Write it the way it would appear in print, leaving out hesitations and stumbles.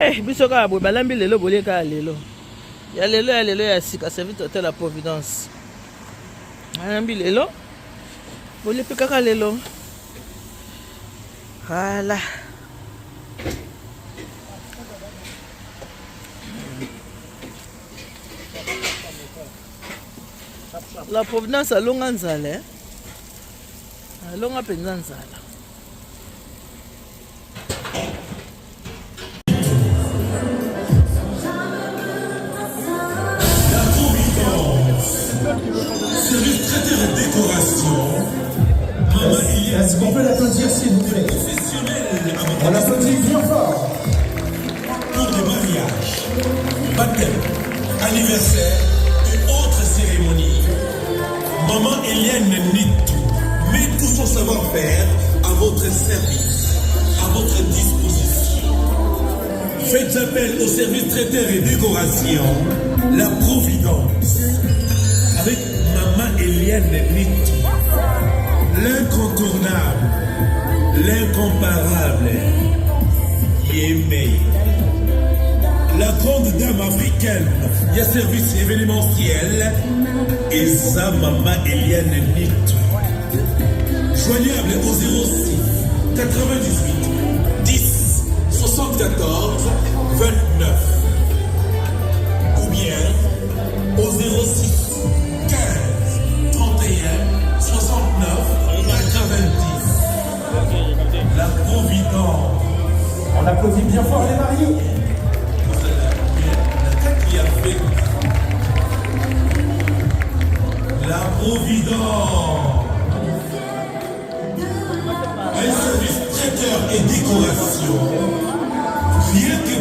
Biso ka boye balambi lelo bolie ka lelo. Ya lelo ya sika service hôtel la Providence. Balambi lelo. Bolie pe kaka lelo. Voilà. La Providence alonga nzala. Alonga penza nzala. Service traiteur et décoration. Maman Eliane. Est-ce qu'on peut l'applaudir s'il vous plaît? Professionnel. On l'applaudit bien fort. Pour des mariages, baptême, anniversaire et autres cérémonies. Maman Eliane nie tout. Met tout son savoir-faire à votre service, à votre disposition. Faites appel au service traiteur et décoration, la Providence. Avec Maman Eliane Nito, l'incontournable, l'incomparable, Yémé, la grande dame africaine, il y a service événementiel, et ça Maman Eliane Nito. Joignable au 06 98 10 74 29 ou bien au 06 15 31 69 90. La Providence. On applaudit bien fort les mariés. La tête qui a fait la Providence. Un service traiteur et décoration. Rien que